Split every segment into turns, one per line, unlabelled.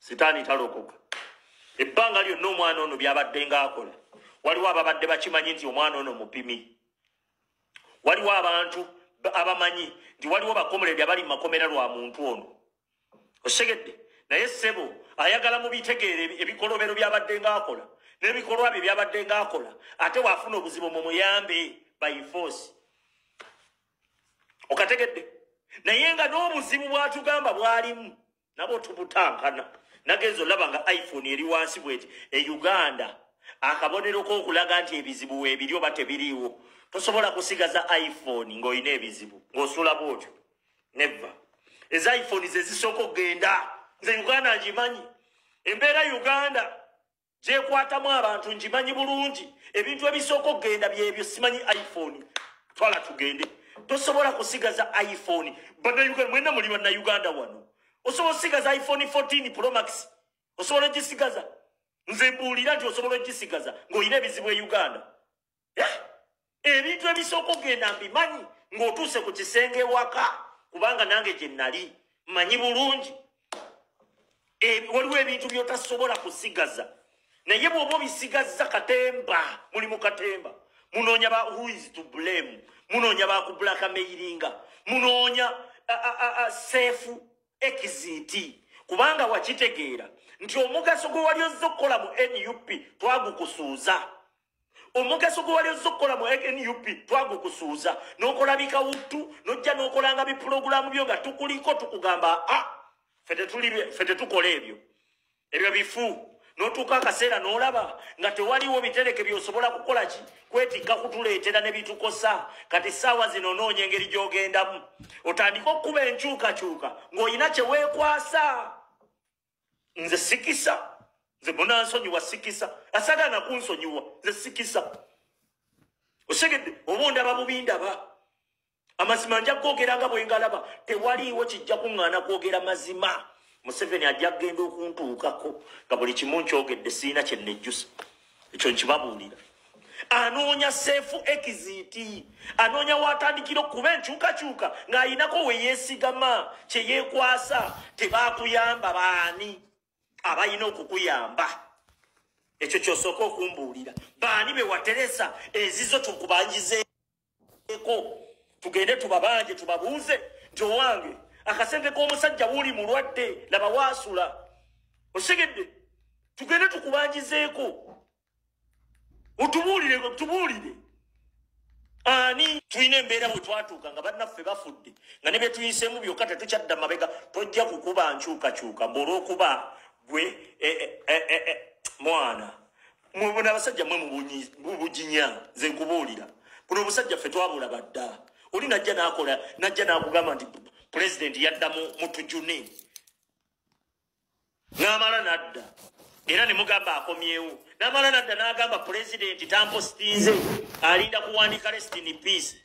sitaani talokoka. Ebbanga lyonna omwana ono byabadde ng'akola waliwo ababadde bakimanyi nti omwana ono mupimi. Waliwo abantu abamanyi nti waliwo bakomoledi abali mu makomera lwa muntu ono. Osegedde naye ssebo ayagala mu bitegeere ebikolobero byabadde ng'akola n'ebikolwa bye byabadde ng'akola ate waafuna obuzibu mu muyambe by force. Okategedde naye nga n'obuzibu bwatugamba bwalimu nabo tubutankana. Nagenzo laba nga iPhone eri wansi bweti Uganda akabonero k'okulaga nti ebizibu weebiri oba tebiriiwo. Tosobola kusigaza iPhone ng'olina ebizibu ng'osula bwotyo. Never. Eza iPhone ze zisooka okgenda nze Uganda ngimanyi. Embeera Uganda gyekwatamu abantu ngimanyi bulungi. Ebintu ebisooka okgenda byebyo simanyi iPhone. Twala tugende. Tosobola kusigaza iPhone. Bannayuganda mwena muli bannayuganda wano. Osobola kusigaza iPhone 14 Pro Max. Osobola okugisigaza. Nze mbuulira nti osobola okugisigaza ng'olina ebizibu e Uganda. Ebintu ebisooka okgenda mbimanyi ng'otuuse ku kisenge waka kubanga nange gye nnali mmanyi bulungi. Waliwo ebintu by'otasobola kusigaza naye bw'oba obisigaza katemba muli mu katemba munoonya ba who is to blame, munoonya bakublackamailinga, munoonya safe exit kubanga wakitegeera nti omugaso gwe wali ozza okukola mu NUP twagukusuuza. Omugaso gwe wali ozza okukola mu NUP twagukusuuza n'okola bikawuttu n'ojja n'okolanga bipulogulaamu byo nga tukuliko tukugamba ffe tetukola ebyo bifu. N'otuuka akaseera n'olaba nga tewaliwo bitereke by'osobola kukola ki kwetikka kutuleetera ne bitukosa. Kati ssaawa zino noonya engeri gy'ogendamu otandika okkuba enkyukakyuka ng'olina kye weekwasa. Nze sikisa, nze munansonyiwa sikisa, asagaana kunsonyiwa nze sikisa. Osegedde oba ondaba bubi ndaba amazima nja kwogera nga bwe ngalaba tewaliiwo kijja kuŋŋaana kwogera mazima. Museveni ajja kugenda okuntuukako nga buli kimu nkyogedde siina kye nnejjusa. Ekyo nkibabuulira. Anoonya seefu exit, anoonya watandikira okuba enkyukakyuka ng'ayinako we yeesigama kye yeekwasa. Tebaakuyamba baani abayina okukuyamba? Ekyo kyosooka okumbuulira. Baani be wateresa ezizo tukubanjizeeko tugende tubabanje tubabuuze nti owange akasente k'omusajja wuli mulwadde laba waasula. Osegedde tugende tukubanjizeeko otubuulire ani tulina embeera bwe twatuuka nga bannaffe bafudde nga ne bye tuyiseemu byokka tetukyadda mabega tojja kukuba nkyukakyuka olw'okuba gwe mwana mubona abasajja mwe mubujinya nze nkubuulira buno obusajja ffe twabulaba dda. Oli najja n'akugamba nti President yadda mu tujune n'amala nadda era ne mugamba akomyewo n'amala nadda n'agamba President tampositinze alinda kuwandika rest in peace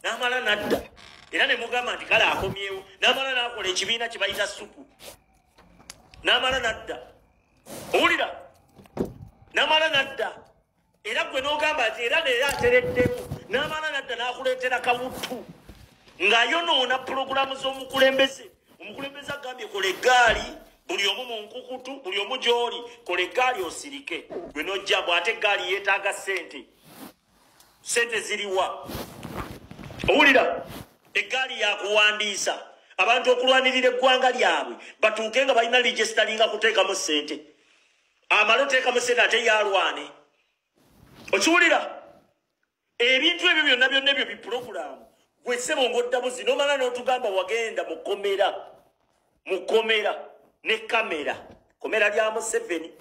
n'amala nadda era ne mugamba nti kale akomyewo n'amala n'akola ekibiina kye bayita supu n'amala nadda. Owulira n'amala nadda era gwe n'ogamba nti era neera atereddemu n'amala nadda n'akuleetera kawuttu ng'ayonoona pulogulaamu z'omukulembeze. Omukulembeze agambye kola eggaali buli omu mu nkukutu buli omu gy'oli kola eggaali osirike gwe n'ojja bw'ate eggaali yeetaaga ssente ziriwa? Owulira eggaali yakuwandiisa abantu okulwanirira eggwanga lyabwe batuuke nga balina regisitaringa kuteekamu ssente amale oteekamu ssente ate yalwane. Okiwulira ebintu ebyo byonna ebyo bipulogulaamu gwe ssebo ng'oddabuzi n'omala n'otugamba wagenda mukomera ne kamera komera lya Museveni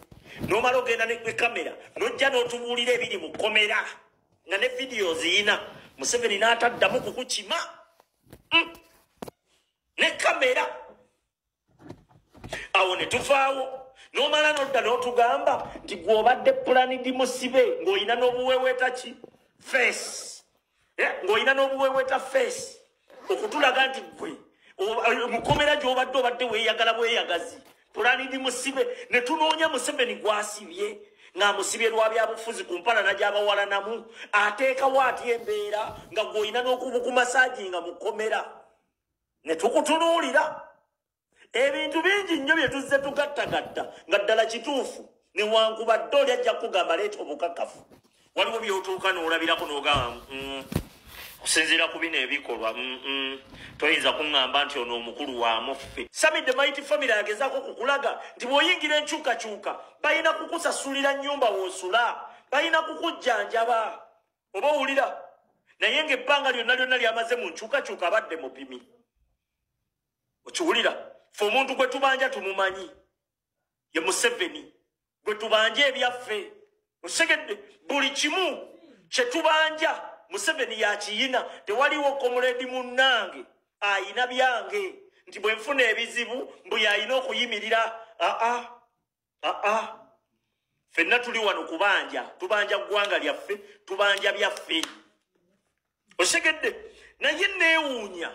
n'omala ogenda ne kamera n'ojja n'otubuulira ebiri mu komera nga ne vidiyo ziyina Museveni n'ataddamu kukukima ne kamera. Awo ne tuvaawo n'omala n'odda n'otugamba nti gw'obadde pulani di musibe ng'olina n'obuweweeta ki face ng'olina n'obuweweeta face okutulaga nti gwe mukomera gy'obadde weeyagala bweyagazi pulani di musibe. Ne tunoonya Museveni gw'asibye ng'amusibye lwa byabufuzi ku mpalana gy'abawalanamu ateekawo atya embeera nga gw'olina n'okubukumasaaji nga mukomera ne tukutunuulira ebintu bingi nnyo bye tuzze tugattagatta nga ddala kituufu newankubadde oli ajja kugamba leeta obukakafu waliwo byotuuka n'olabirako n'ogamba okusinziira ku bino ebikolwa toyinza kuŋŋamba nti ono omukulu wamuffe. Summit the Mighty Family agezaako kukulaga nti bw'oyingira enkyukakyuka balina kukusasulira nnyumba w'osula, balina kukujjanjaba oba owulira, naye ng'ebbanga lyonna lyonna lyamaze mu nkyukakyuka abadde mupimi. Okiwulira? Ffe omuntu gwe tubanja tumumanyi ye Museveni, gwe tubanja ebyaffe. Osegedde buli kimu kye tubanja Museveni yakiyina. Tewaliwo komuledi munnange ayina byange nti bwe nfuna ebizibu mbu yayina okuyimirira. Ffenna tuli wano kubanja, tubanja ggwanga lyaffe, tubanja byaffe. Osegedde naye neewuunya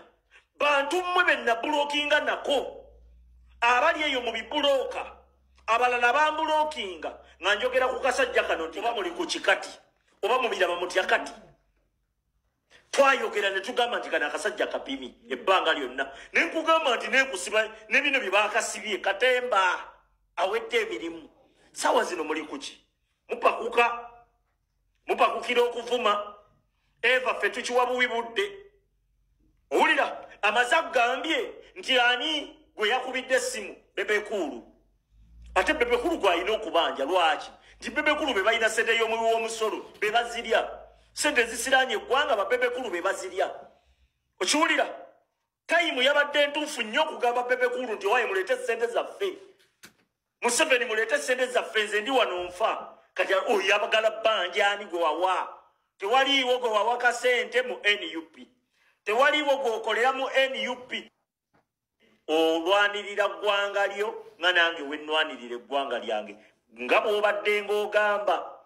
bantu mmwe be nabulookinga nako abali eyo mu bibulooka abalala bambulookinga nga njogera ku kasajja kano nti oba muli ku kikati oba mubiraba mutya kati. Twayogera ne tugamba nti kana akasajja kapimi ebbanga lyonna ne nkugamba nti nekusiba ne bino bye baakasibye Katemba awedde emirimu. Sawa zino muli kuki? Mupakukira okuvuma Eva ffe tukiwa buwi budde. Owulira amaze agambye nti ani gwe yakubidde essimu Bebekulu. Ate Bebekulu gw'alina okubanja lwaki? Nti Bebekulu be balina sente y'omuwi w'omusolo be bazirya. Sente zisiranye eggwanga Bebekulu be bazirya. Okiwulira? Tayimu yabadde ntuufu nnyo okugamba Bebekulu nti owaye muleete sente zaffe. Museveni muleete sente zaffe, nze ndi wano nfa. Kati oyo abagala bbanja ani gwe wawa? Tewaliiwo gwe wawaka sente mu NUP. Tewaliiwo gwe okolera mu NUP. Olwanirira ggwanga lyo nga nange wennwanirira eggwanga lyange nga bw'obadde ng'ogamba.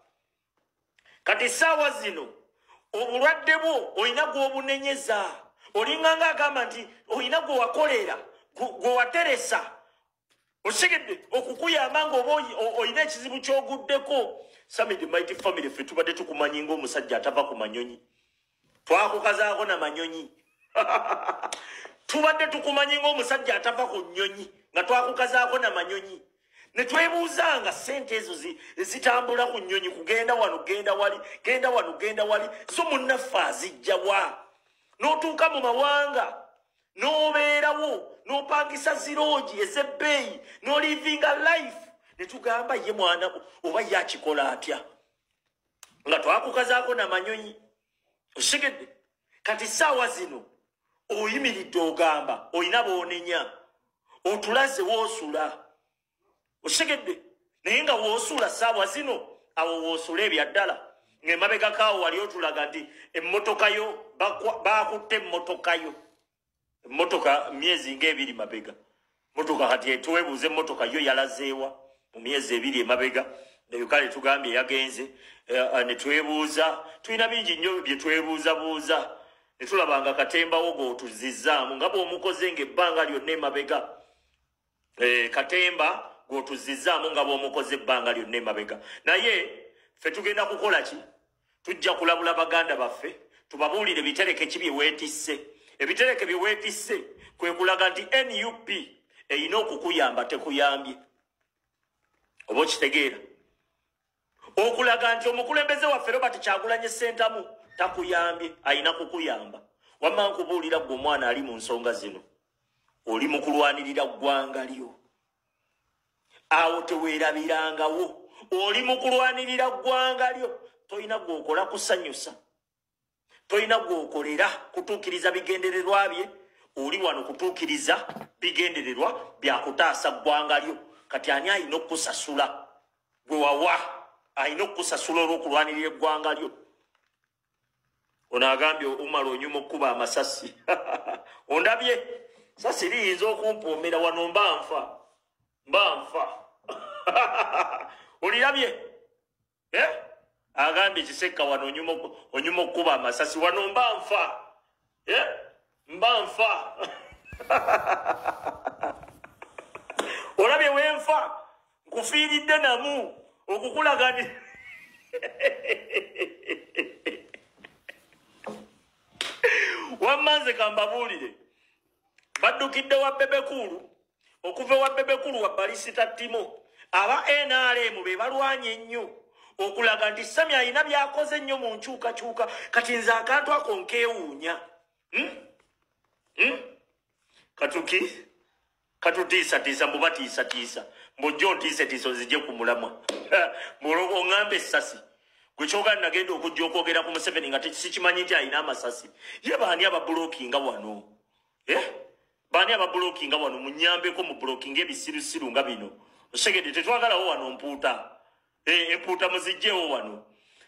Kati ssaawa zino obulwadde bwo olina gw'obunenyeza. Olinga ng'agamba nti olina gwe wakolera, gwe wateresa. Osigedde okukuyamba ng'oba olina ekizibu ky'oguddeko. Summit the Mighty Family ffe tubadde tukumanyi ng'omusajja atava ku manyonyi. Twakukazaako na manyonyi. Tubadde tukumanyi ng'omusajja atava ku nnyonyi nga twakukazaako na manyonyi. Ne twebuuzanga sente ezo zitambula ku nnyonyi kugenda wano genda wali, genda wano genda wali. So munnaffe azijja wa? N'otuuka mu mawanga n'obeerawo n'opangisa ziroogi ez'ebbeeyi n'olivinga life ne tugamba ye mwana oba ye akikola atya nga twakukazaako na manyonyi. Osigedde kati ssaawa zino oyimiridde ogamba olina boonenya otulaze woosula. Osigedde naye nga woosula ssaawa zino awo woosula ebya ddala ng'emabega kaawo wali otulaga nti emmotoka yo baakutte emmotoka yo. Emmotoka myezi ng'ebiri mabega. Motoka kati twebuuze emmotoka yo yalazeewa mu myezi ebiri emabega. Naye kale tugambye yagenze ne twebuuza tulina bingi nnyo bye twebuuzabuuza ne tulabanga Katembawo gw'otuzizzaamu nga bw'omukoze ng'ebbanga lyonna emabega. Katemba gw'otuzizzaamu nga bw'omukoze ebbanga lyonna emabega. Naye ffe tugenda kukola ki? Tujja kulabula baganda baffe tubabuulire bitereke ki bye weetisse. Ebitereke bye weetisse kwe kulaga nti NUP erina okukuyamba tekuyambye. Oba okitegeera? Okulaga nti omukulembeze waffe Robert Kyagulanyi Ssentamu takuyambye, ayina kukuyamba. Wamma nkubuulira gwe omwana ali mu nsonga zino. Oli mu kulwanirira ggwanga lyo. Awo teweerabirangawo. Oli mu kulwanirira ggwanga lyo. Toyina gw'okola kusanyusa. Toyina gw'okolera kutuukiriza bigendererwa bye. Oli wano kutuukiriza bigendererwa bya kutaasa ggwanga lyo. Kati ani ayina okusasula? Gwe wawa ayina okusasula olw'okulwanirira eggwanga lyo. Ono agambye omala onyuma okkuba amasasi. Ondabye sasi liyinza okumpoomera wano mba nfa. Olirabye? Agambye Kisekka wano onyuma okkuba amasasi wano mba nfa. Mba nfa. Olabye wenfa nkufiiridde namu okukulagani. Wamma nze kambabuulire baddukidde wa Bebekulu okuva wa bebekulu wa Balisita Timo aba NRM be balwanye nnyo okulaga nti Samia alina byakoze nnyo mu nkyukakyuka kati nze akantu ako nkeewuunya katutiisatiisa mubatiisatiisa mbujjo ntiisetiisa ozijje ku mulamwa oŋŋambe essasi gwe kyogani nagenda okujja okwogera ku Museveni nga sikimanyi nti alina amasasi ye baani ababulokinga wano baani ababulokinga wano munyambeko mu bulokinga ebisirusiru nga bino osegedde tetwagalawo wano mpuuta empuuta muzijjewo wano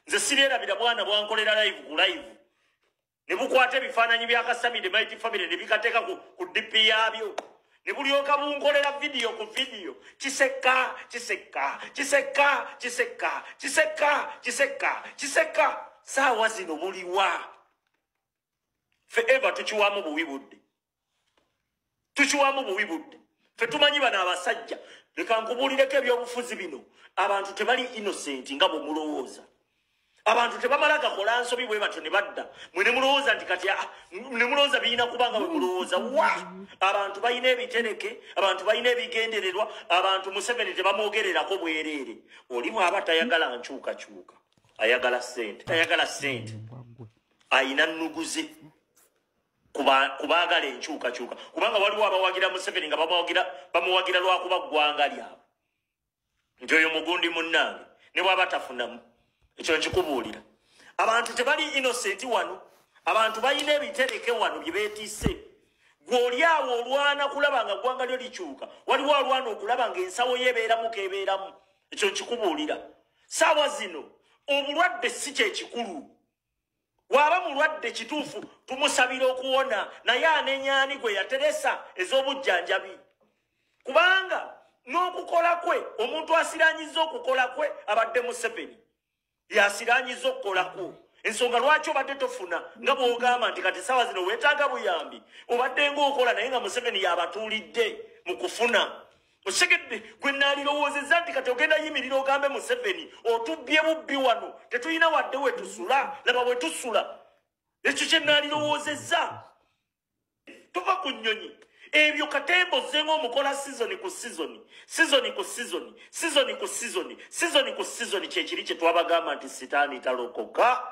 nze sireerabira bwana bwankolera live ku live ne bukwata ebifaananyi bya Kasami the Mighty Family ne bikateeka ku DP yaabyo ne bulyoka bunkolera video ku video kiseka saawa zino buliwa forever tukiwamu buwi budde fe tumanyi bano abasajja leka nkubuulireko ebyobufuzi bino abantu tebali innocent nga bwe mulowooza abantu tebamala gakola nsobi bwe batyo ne badda mwe ne mulowooza nti kati ne mulowooza birina kubanga bwe mulowooza abantu balina ebitereke abantu balina ebigendererwa abantu Museveni tebamwogererako bwereere oli bw'aba tayagala nkyukakyuka ayagala ssente ayina nnuguze kubaagala enkyukakyuka kubanga waliwo abawagira Museveni nga bamuwagira lwakuba ggwanga lyabwe nti oyo mugundi munnange ne bw'aba tafunamu ekyo nkikubuulira abantu tebali innocent wano abantu balina ebitereke wano bye beetisse gw'oli awo olwana kulaba nga ggwanga lyo likyuka waliwo alwana okulaba ng'ensawo yeebeeramu keebeeramu ekyo nkikubuulira saawa zino obulwadde si kyekikulu waba mulwadde kituufu tumusabira okuwona naye anenyaani gwe yateresa ez'obujjanjabi kubanga n'okukola kwe omuntu asiraanyiza okukola kwe abadde Museveni yasiraanyiza okukolako ensonga lwaki obadde tofuna nga bw'ogamba nti kati saawa zino weetaaga buyambi obadde ng'okola naye nga Museveni yabatuulidde mu kufuna osegedde gwe naalirowoozezza nti kati ogenda yimirira ogambe Museveni otubbye bubbi wano tetulina wadde we tusula laba we tusula ekyo kye naalirowoozezza tova ku nnyonyi ebyo katembo zze ng'omukola sizoni ku sizoni kyekiri kye twabagamba nti sitaani talokoka